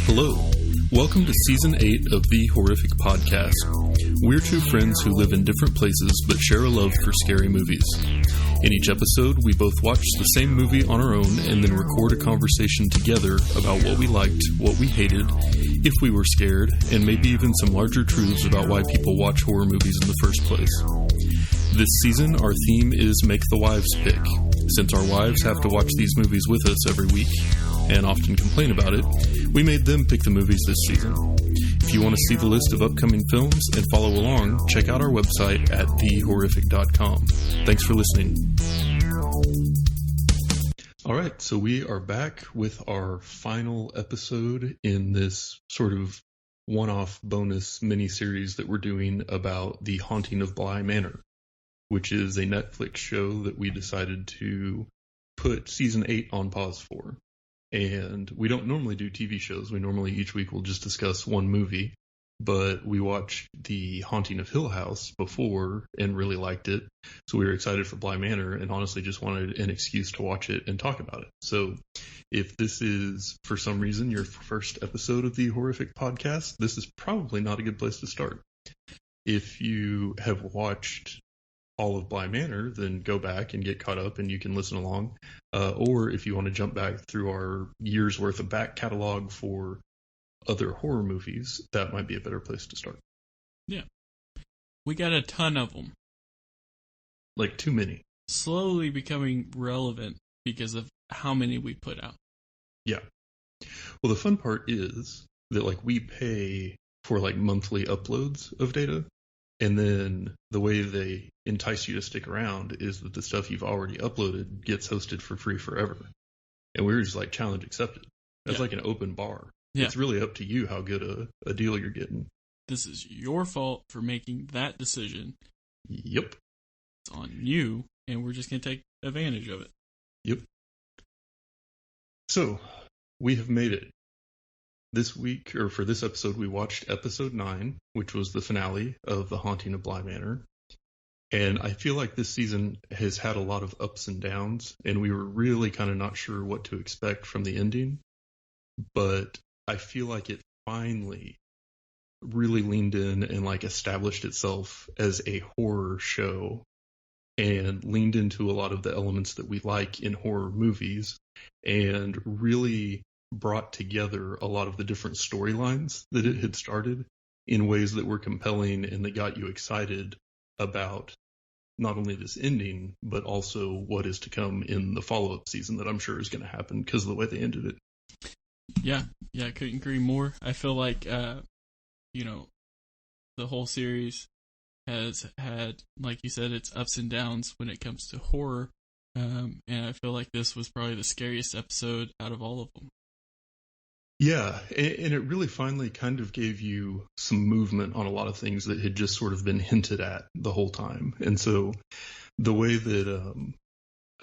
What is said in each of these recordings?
Hello. Welcome to Season 8 of the Horrific Podcast. We're two friends who live in different places but share a love for scary movies. In each episode, we both watch the same movie on our own and then record a conversation together about what we liked, what we hated, if we were scared, and maybe even some larger truths about why people watch horror movies in the first place. This season, our theme is Make the Wives Pick. Since our wives have to watch these movies with us every week, and often complain about it, we made them pick the movies this season. If you want to see the list of upcoming films and follow along, check out our website at thehorrific.com. Thanks for listening. Alright, so we are back with our final episode in this sort of one-off bonus mini-series that we're doing about the Haunting of Bly Manor, which is a Netflix show that we decided to put Season 8 on pause for. And we don't normally do TV shows. We normally each week will just discuss one movie. But we watched The Haunting of Hill House before and really liked it. So we were excited for Bly Manor and honestly just wanted an excuse to watch it and talk about it. So if this is, for some reason, your first episode of the Horrific Podcast, this is probably not a good place to start. If you have watched all of Bly Manor, then go back and get caught up and you can listen along. Or if you want to jump back through our year's worth of back catalog for other horror movies, that might be a better place to start. Yeah. We got a ton of them. Like too many. Slowly becoming relevant because of how many we put out. Yeah. Well, the fun part is that like we pay for like monthly uploads of data. And then the way they entice you to stick around is that the stuff you've already uploaded gets hosted for free forever. And we're just like, challenge accepted. That's like an open bar. Yeah. It's really up to you how good a deal you're getting. This is your fault for making that decision. Yep. It's on you, and we're just going to take advantage of it. Yep. So, we have made it. This week, or for this episode, we watched episode 9, which was the finale of The Haunting of Bly Manor. And I feel like this season has had a lot of ups and downs, and we were really kind of not sure what to expect from the ending. But I feel like it finally really leaned in and like established itself as a horror show and leaned into a lot of the elements that we like in horror movies and really brought together a lot of the different storylines that it had started in ways that were compelling and that got you excited about not only this ending, but also what is to come in the follow-up season that I'm sure is going to happen because of the way they ended it. Yeah, I couldn't agree more. I feel like, the whole series has had, like you said, its ups and downs when it comes to horror. And I feel like this was probably the scariest episode out of all of them. Yeah, and it really finally kind of gave you some movement on a lot of things that had just sort of been hinted at the whole time. And so the way that,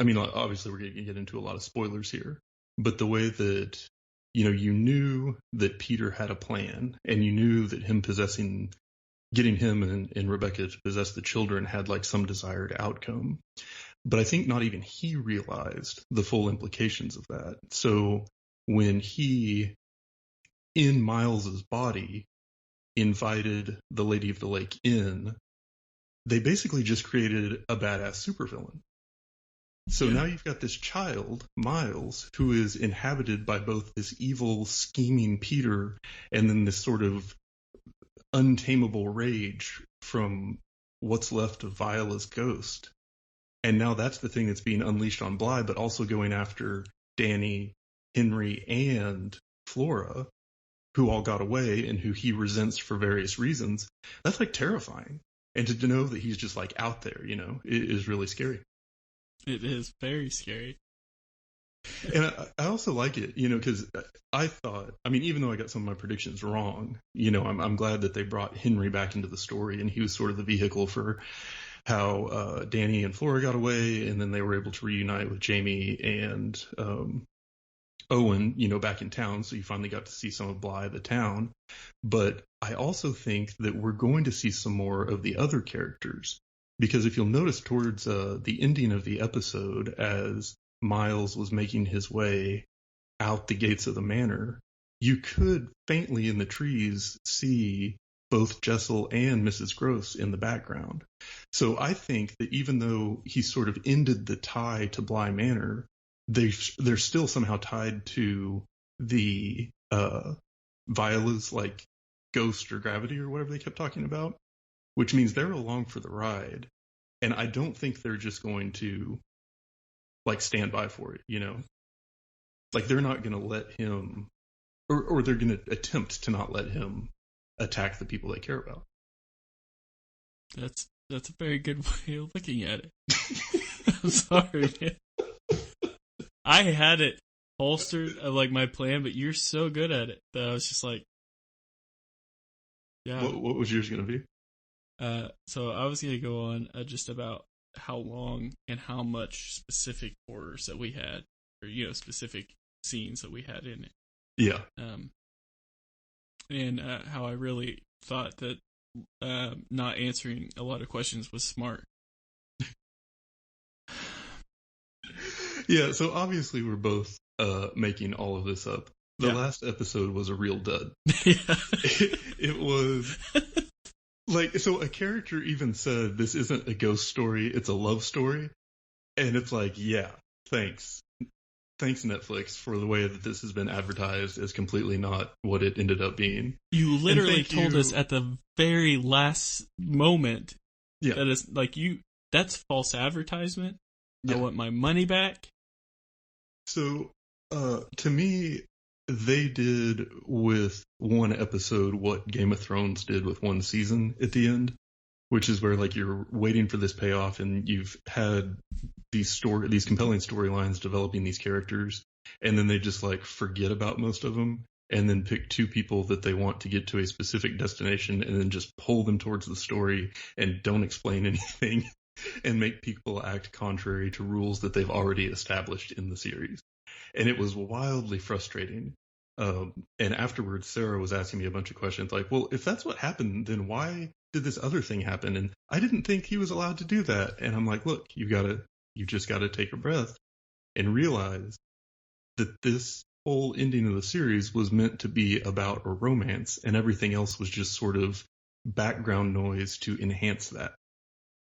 obviously we're going to get into a lot of spoilers here, but the way that, you knew that Peter had a plan and you knew that getting him and Rebecca to possess the children had like some desired outcome. But I think not even he realized the full implications of that. So when he, in Miles's body, invited the Lady of the Lake in, they basically just created a badass supervillain. So now you've got this child, Miles, who is inhabited by both this evil, scheming Peter and then this sort of untamable rage from what's left of Viola's ghost. And now that's the thing that's being unleashed on Bly, but also going after Danny, Henry, and Flora, who all got away and who he resents for various reasons. That's like terrifying. And to know that he's just like out there, it is really scary. It is very scary. And I also like it, because I thought, even though I got some of my predictions wrong, I'm glad that they brought Henry back into the story and he was sort of the vehicle for how Danny and Flora got away and then they were able to reunite with Jamie and Owen, back in town. So you finally got to see some of Bly, the town. But I also think that we're going to see some more of the other characters. Because if you'll notice towards the ending of the episode, as Miles was making his way out the gates of the manor, you could faintly in the trees see both Jessel and Mrs. Gross in the background. So I think that even though he sort of ended the tie to Bly Manor, they're still somehow tied to the Viola's like ghost or gravity or whatever they kept talking about, which means they're along for the ride. And I don't think they're just going to like stand by for it, you know? Like they're not going to let him, or they're going to attempt to not let him attack the people they care about. That's a very good way of looking at it. I'm sorry, man. I had it holstered, like my plan, but you're so good at it that I was just like, yeah. What was yours going to be? So I was going to go on just about how long and how much specific horrors that we had, or specific scenes that we had in it. Yeah. And how I really thought that not answering a lot of questions was smart. Yeah, so obviously we're both making all of this up. The last episode was a real dud. Yeah. It was like, so a character even said, this isn't a ghost story, it's a love story. And it's like, yeah, thanks. Thanks, Netflix, for the way that this has been advertised as completely not what it ended up being. You literally told us at the very last moment that it's like, that's false advertisement. I want my money back. So, to me, they did with one episode what Game of Thrones did with one season at the end, which is where like you're waiting for this payoff and you've had these compelling storylines developing these characters, and then they just like forget about most of them and then pick two people that they want to get to a specific destination and then just pull them towards the story and don't explain anything and make people act contrary to rules that they've already established in the series. And it was wildly frustrating. And afterwards, Sarah was asking me a bunch of questions like, well, if that's what happened, then why did this other thing happen? And I didn't think he was allowed to do that. And I'm like, look, you just got to take a breath and realize that this whole ending of the series was meant to be about a romance, and everything else was just sort of background noise to enhance that.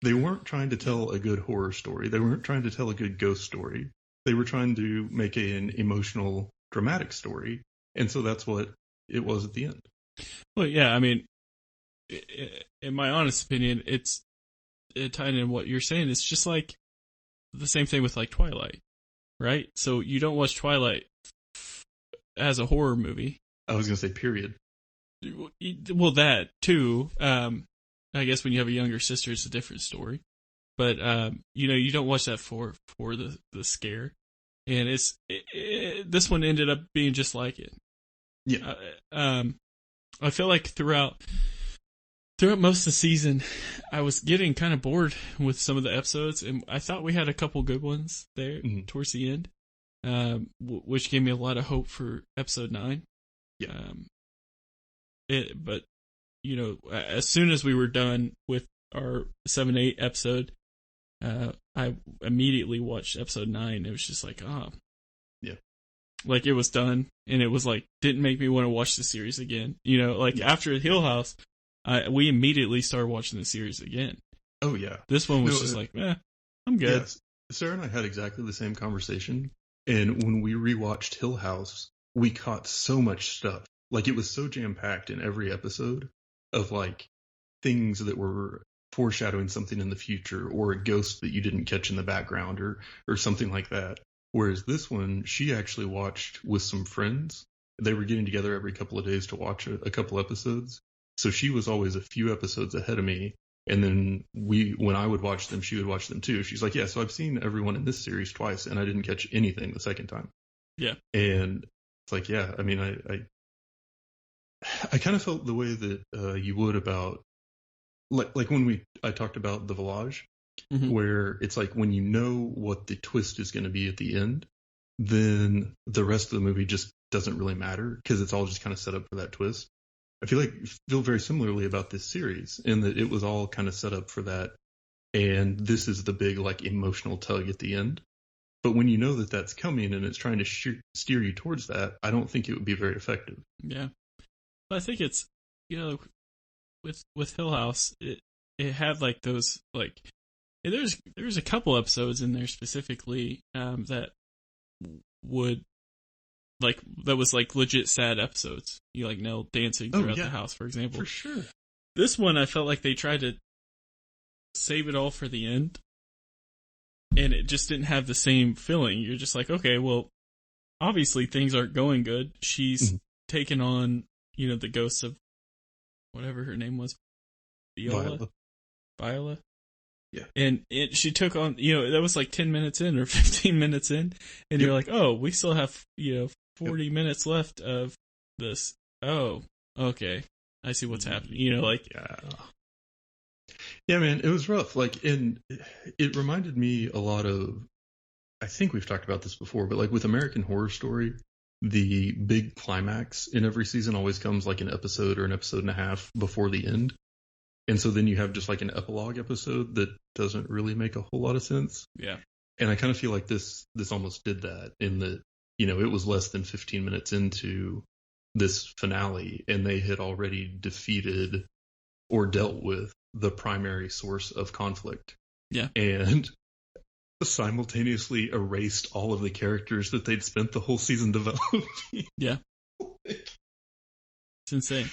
They weren't trying to tell a good horror story. They weren't trying to tell a good ghost story. They were trying to make an emotional, dramatic story. And so that's what it was at the end. Well, yeah, I mean, in my honest opinion, it tied in what you're saying. It's just like the same thing with like Twilight, right? So you don't watch Twilight as a horror movie. I was going to say period. Well, that too. I guess when you have a younger sister, it's a different story. But, you don't watch that for the scare. And this one ended up being just like it. Yeah. I feel like throughout most of the season, I was getting kind of bored with some of the episodes, and I thought we had a couple good ones there towards the end, which gave me a lot of hope for episode 9. Yeah. But as soon as we were done with our 7-8 episode, I immediately watched episode 9. It was just like, yeah, like it was done, and it was like didn't make me want to watch the series again. After Hill House, we immediately started watching the series again. Oh yeah, this one was just like, I'm good. Yes. Sarah and I had exactly the same conversation, and when we rewatched Hill House, we caught so much stuff. Like it was so jam packed in every episode of like things that were foreshadowing something in the future, or a ghost that you didn't catch in the background, or something like that. Whereas this one, she actually watched with some friends. They were getting together every couple of days to watch a couple episodes. So she was always a few episodes ahead of me. And then when I would watch them, she would watch them too. She's like, yeah, so I've seen everyone in this series twice, and I didn't catch anything the second time. Yeah. And it's like, yeah, I mean, I kind of felt the way that you would about like when I talked about the Village, where it's like when you know what the twist is going to be at the end, then the rest of the movie just doesn't really matter because it's all just kind of set up for that twist. I feel very similarly about this series in that it was all kind of set up for that, and this is the big like emotional tug at the end. But when you know that that's coming and it's trying to steer you towards that, I don't think it would be very effective. Yeah. But I think it's, with Hill House, it had like those, like, there's a couple episodes in there specifically that would, like, that was like legit sad episodes. You like Nell dancing throughout the house, for example. For sure. This one, I felt like they tried to save it all for the end, and it just didn't have the same feeling. You're just like, okay, well, obviously things aren't going good. She's taken on, the ghosts of whatever her name was, Viola. Yeah. And she took on, that was like 10 minutes in or 15 minutes in, and you're like, oh, we still have, 40 minutes left of this. Oh, okay. I see what's happening. Yeah, man, it was rough. Like, and it reminded me a lot of, I think we've talked about this before, but like with American Horror Story, the big climax in every season always comes like an episode or an episode and a half before the end. And so then you have just like an epilogue episode that doesn't really make a whole lot of sense. Yeah. And I kind of feel like this almost did that in that, it was less than 15 minutes into this finale and they had already defeated or dealt with the primary source of conflict. Yeah. And simultaneously erased all of the characters that they'd spent the whole season developing. Yeah. It's insane.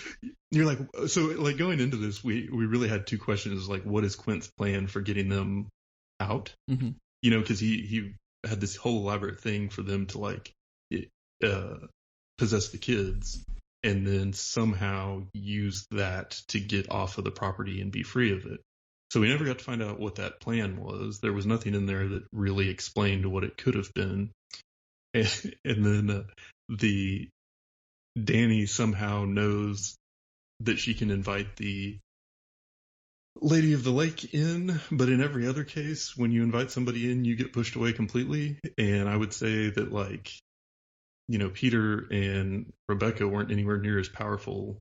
You're like, so like going into this, we really had two questions, like what is Quint's plan for getting them out? Mm-hmm. Because he had this whole elaborate thing for them to like possess the kids and then somehow use that to get off of the property and be free of it. So we never got to find out what that plan was. There was nothing in there that really explained what it could have been. And then the Danny somehow knows that she can invite the Lady of the Lake in, but in every other case, when you invite somebody in, you get pushed away completely. And I would say that, like, Peter and Rebecca weren't anywhere near as powerful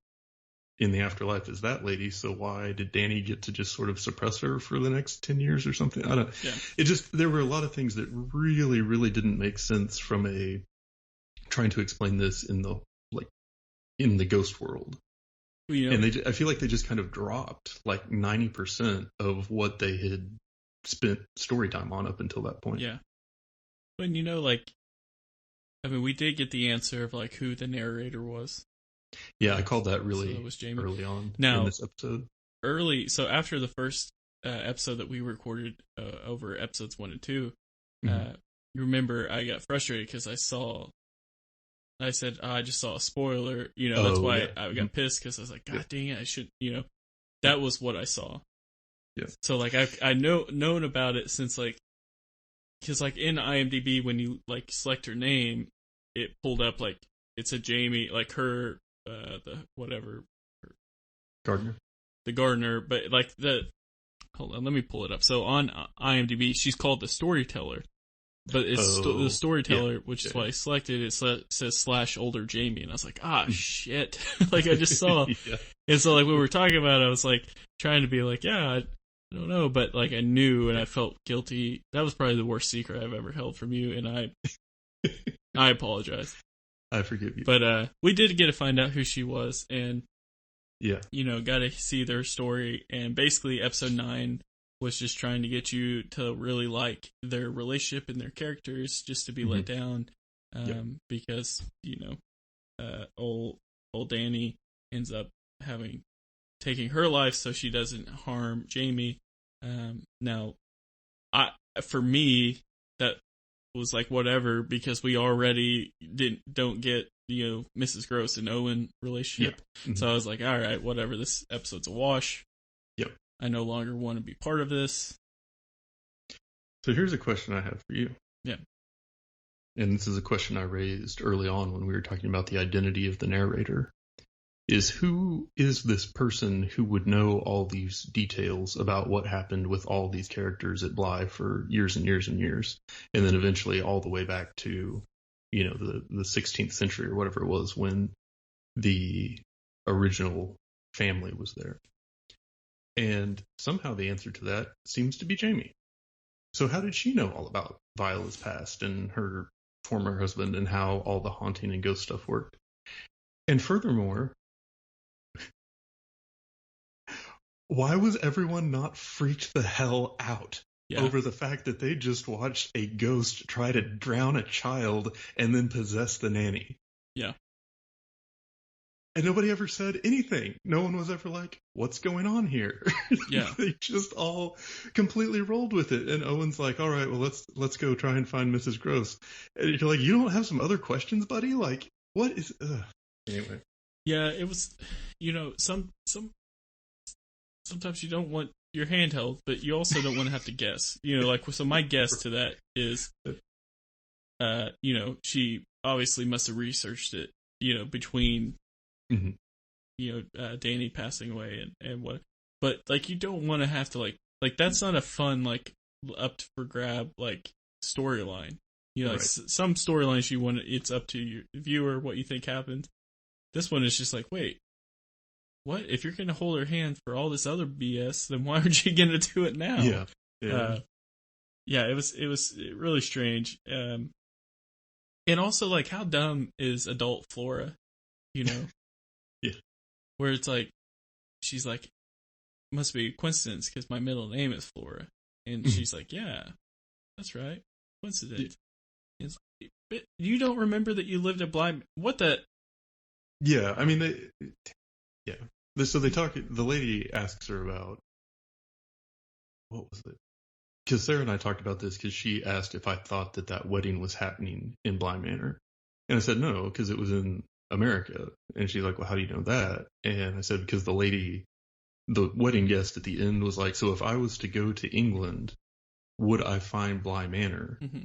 in the afterlife as that lady. So why did Danny get to just sort of suppress her for the next 10 years or something? I don't. Yeah. There were a lot of things that really, really didn't make sense from trying to explain this in the ghost world. And I feel like they just kind of dropped like 90% of what they had spent story time on up until that point. Yeah. When we did get the answer of like who the narrator was. Yeah, I called that really so was Jamie. early on now, in this episode. So after the first episode that we recorded over episodes 1 and 2, you remember I got frustrated because I said, I just saw a spoiler, that's why I got pissed because I was like, God dang it, I should, that was what I saw. Yeah. So like I known about it since like, because like in IMDb when you like select her name, it pulled up like it's a Jamie, like her, the whatever. The gardener, but like hold on, let me pull it up. So on IMDb, she's called the storyteller. But it's the storyteller, which is why I selected. It says / older Jamie, and I was like, shit! Like I just saw, and so like when we were talking about it, I was like trying to be like, I don't know, but like I knew, and I felt guilty. That was probably the worst secret I've ever held from you, and I apologize. I forgive you. But we did get to find out who she was, and got to see their story, and basically episode 9. Was just trying to get you to really like their relationship and their characters, just to be let down, because old Danny ends up taking her life so she doesn't harm Jamie. Now, for me that was like whatever, because we already don't get Mrs. Gross and Owen relationship, so I was like, all right, whatever. This episode's a wash. Yep. I no longer want to be part of this. So here's a question I have for you. Yeah. And this is a question I raised early on when we were talking about the identity of the narrator. Who is this person who would know all these details about what happened with all these characters at Bly for years and years and years, and then eventually all the way back to, the 16th century or whatever it was when the original family was there? And somehow the answer to that seems to be Jamie. So how did she know all about Viola's past and her former husband and how all the haunting and ghost stuff worked? And furthermore, why was everyone not freaked the hell out over the fact that they just watched a ghost try to drown a child and then possess the nanny? Yeah. And nobody ever said anything. No one was ever like, what's going on here? Yeah. They just all completely rolled with it. And Owen's like, all right, well, let's go try and find Mrs. Gross. And you're like, you don't have some other questions, buddy? Like, what is... Anyway. Yeah, it was, sometimes you don't want your hand held, but you also don't want to have to guess. So my guess to that is, she obviously must have researched it, between... Mm-hmm. Danny passing away and what, but like you don't want to have to like that's not a fun like up for grab like storyline. Right. Like some storylines you want it's up to your viewer what you think happened. This one is just like, wait, what? If you're gonna hold her hand for all this other BS, then why aren't you gonna do it now? Yeah. It was really strange. And also like how dumb is adult Flora, Yeah. Where it's like, she's like, must be a coincidence because my middle name is Flora. And she's like, yeah, that's right. Coincidence. Yeah. But you don't remember that you lived at Bly... What the... Yeah, I mean, So they talk... The lady asks her about... What was it? Because Sarah and I talked about this because she asked if I thought that wedding was happening in Bly Manor. And I said no, because it was in America. And she's like, well, how do you know that? And I said, because the wedding guest at the end was like, so if I was to go to England, would I find Bly Manor? Mm-hmm.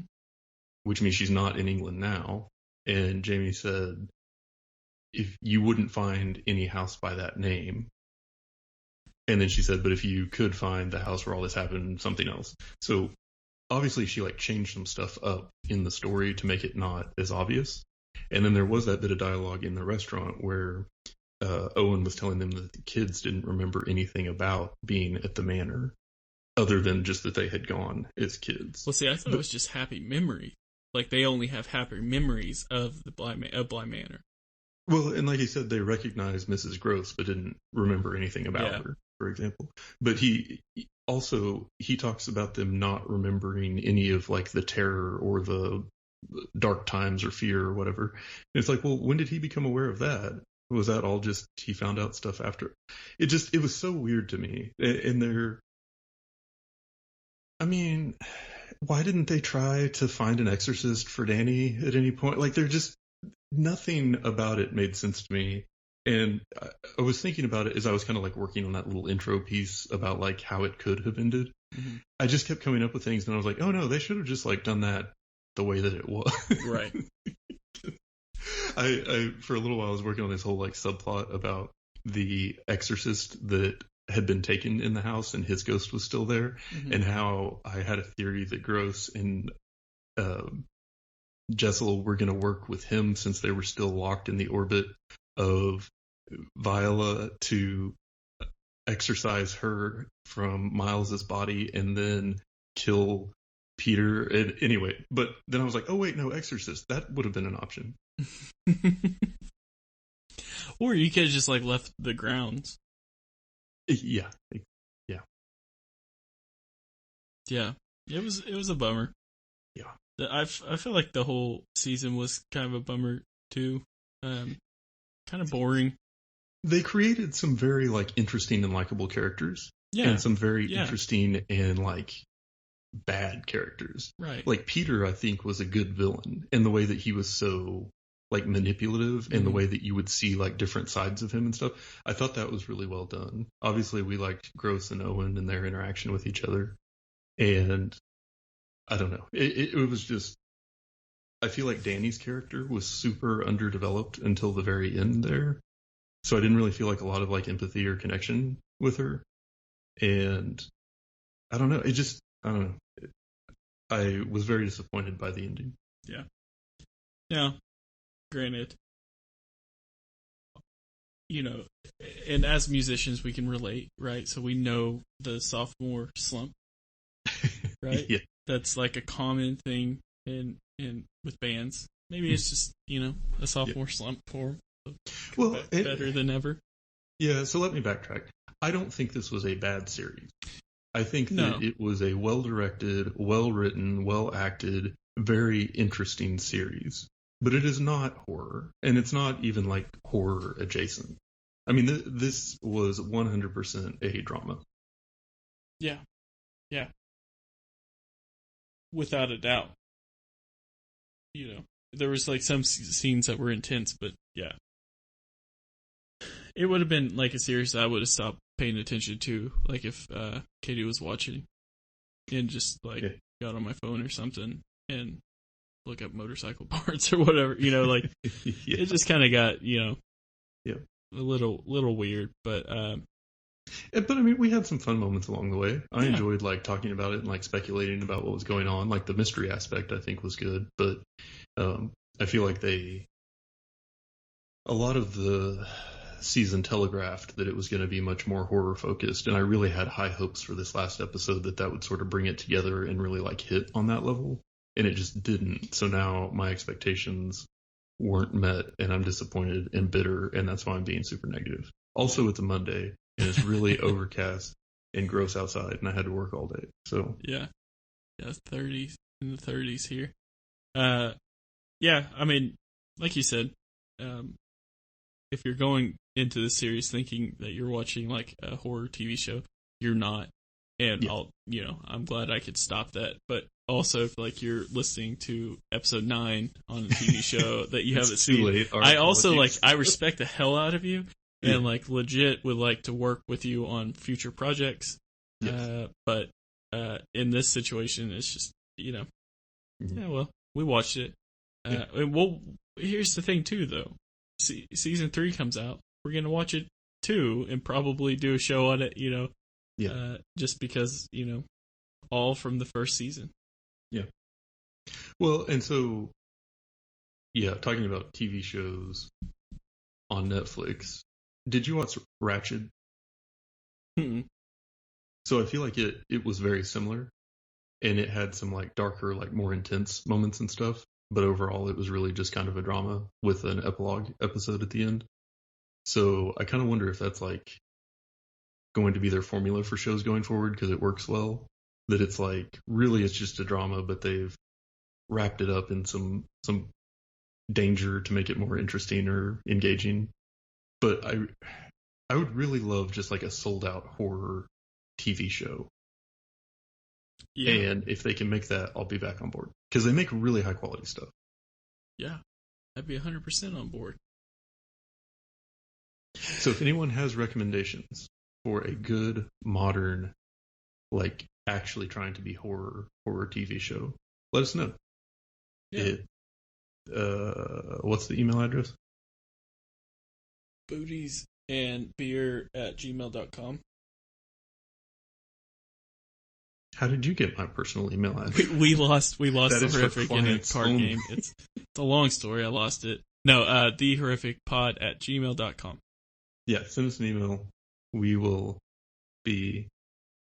Which means she's not in England now. And Jamie said, if you wouldn't find any house by that name. And then she said, but if you could find the house where all this happened, something else. So obviously she like changed some stuff up in the story to make it not as obvious. And then there was that bit of dialogue in the restaurant where Owen was telling them that the kids didn't remember anything about being at the manor other than just that they had gone as kids. Well, see, I thought it was just happy memory. Like they only have happy memories of the Bly Manor. Well, and like he said, they recognized Mrs. Gross but didn't remember anything about her, for example. But he talks about them not remembering any of like the terror or the dark times or fear or whatever. And it's like, well, when did he become aware of that? Was that all just he found out stuff after? It was so weird to me. And why didn't they try to find an exorcist for Danny at any point? Like, they're just, nothing about it made sense to me. And I was thinking about it as I was kind of like working on that little intro piece about like how it could have ended. Mm-hmm. I just kept coming up with things and I was like, oh no, they should have just like done that the way that it was. Right. I for a little while I was working on this whole like subplot about the exorcist that had been taken in the house and his ghost was still there, mm-hmm. and how I had a theory that Gross and Jessel were going to work with him since they were still locked in the orbit of Viola to exorcise her from Miles's body and then kill Peter. And anyway, but then I was like, oh wait, no, exorcist. That would have been an option. Or you could have just like left the grounds. Yeah. It was a bummer. Yeah. I feel like the whole season was kind of a bummer too. Kind of boring. They created some very like interesting and likable characters. Yeah. And some very interesting and like bad characters. Right. Like Peter, I think, was a good villain in the way that he was so like manipulative, and the way that you would see like different sides of him and stuff. I thought that was really well done. Obviously, we liked Gross and Owen and their interaction with each other. And I don't know. It was just, I feel like Danny's character was super underdeveloped until the very end there. So I didn't really feel like a lot of like empathy or connection with her. And I don't know. I don't know. I was very disappointed by the ending. Yeah. Yeah. Granted, and as musicians, we can relate, right? So we know the sophomore slump, right? Yeah. that's like a common thing in with bands. Maybe it's just, a sophomore slump for them. Well, better than ever. Yeah, so let me backtrack. I don't think this was a bad series. I think that it was a well-directed, well-written, well-acted, very interesting series. But it is not horror, and it's not even like horror adjacent. I mean, this was 100% a drama. Yeah. Yeah. Without a doubt. There was like some scenes that were intense, but yeah. It would have been like a series that I would have stopped paying attention to, like if Katie was watching and just like got on my phone or something and look up motorcycle parts or whatever, like it just kind of got, a little weird, but I mean, we had some fun moments along the way. I enjoyed like talking about it and like speculating about what was going on. Like the mystery aspect, I think was good, but I feel like a lot of the season telegraphed that it was going to be much more horror focused, and I really had high hopes for this last episode that would sort of bring it together and really like hit on that level, and it just didn't. So now my expectations weren't met, and I'm disappointed and bitter, and that's why I'm being super negative. Also, it's a Monday, and it's really overcast and gross outside, and I had to work all day. So yeah, 30s in the 30s here. Yeah, I mean, like you said, if you're going into this series thinking that you're watching like a horror TV show, you're not. And I'm glad I could stop that. But also, if like you're listening to episode 9 on a TV show that you haven't seen, late. I also I respect the hell out of you and like legit would like to work with you on future projects. Yes. But in this situation, it's just yeah, well, we watched it. And here's the thing too, though. Season 3 comes out. We're gonna watch it too, and probably do a show on it. Just because all from the first season. Yeah. Well, and so talking about TV shows on Netflix. Did you watch Ratched? Mm-mm. So I feel like it was very similar, and it had some like darker, like more intense moments and stuff. But overall, it was really just kind of a drama with an epilogue episode at the end. So I kind of wonder if that's like going to be their formula for shows going forward, because it works well. That it's like really it's just a drama, but they've wrapped it up in some danger to make it more interesting or engaging. But I would really love just like a sold out horror TV show. Yeah. And if they can make that, I'll be back on board. Because they make really high quality stuff. Yeah. I'd be 100% on board. So if anyone has recommendations for a good, modern, like actually trying to be horror TV show, let us know. Yeah. What's the email address? bootiesandbeer@gmail.com. How did you get my personal email address? We lost the Horrific in a card game. It's a long story. I lost it. No, thehorrificpod@gmail.com. Yeah, send us an email. We will be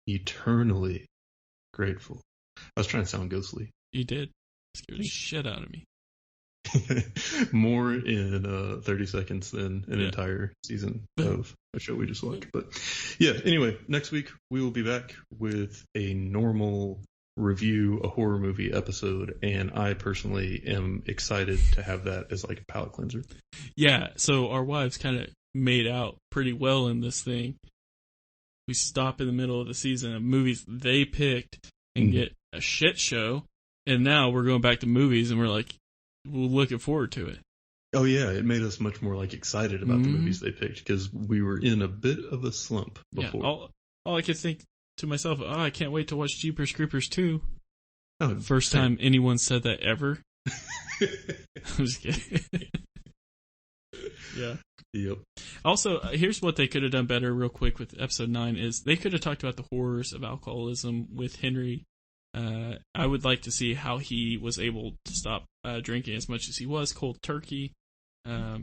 eternally grateful. I was trying to sound ghostly. You did. Scared the shit out of me. More in 30 seconds than an entire season of a show we just watched. But anyway, next week we will be back with a normal review, a horror movie episode, and I personally am excited to have that as like a palate cleanser. Yeah, so our wives kind of made out pretty well in this thing. We stop in the middle of the season of movies they picked and get a shit show, and now we're going back to movies and we're looking forward to it. Oh yeah, it made us much more like excited about the movies they picked, because we were in a bit of a slump before. Yeah, all I could think to myself, I can't wait to watch Jeepers Creepers 2. Oh, first time anyone said that ever. I'm just kidding. Yeah. Yep. Also, here's what they could have done better real quick with episode 9 is they could have talked about the horrors of alcoholism with Henry. I would like to see how he was able to stop drinking as much as he was cold turkey. I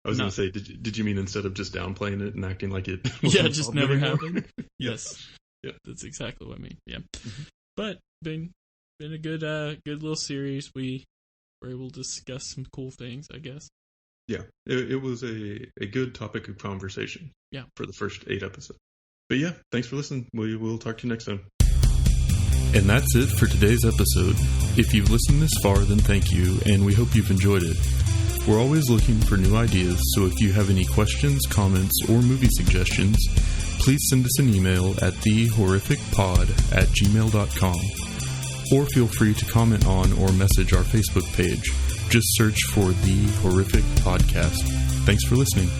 was going to say, did you mean instead of just downplaying it and acting like it just never happened? Yes. Yeah. That's exactly what I mean. Yeah. But been a good little series. We were able to discuss some cool things, I guess. Yeah, it was a good topic of conversation. Yeah, for the first 8 episodes. But yeah, thanks for listening. We will talk to you next time. And that's it for today's episode. If you've listened this far, then thank you, and we hope you've enjoyed it. We're always looking for new ideas, so if you have any questions, comments, or movie suggestions, please send us an email at thehorrificpod@gmail.com, or feel free to comment on or message our Facebook page. Just search for The Horrific Podcast. Thanks for listening.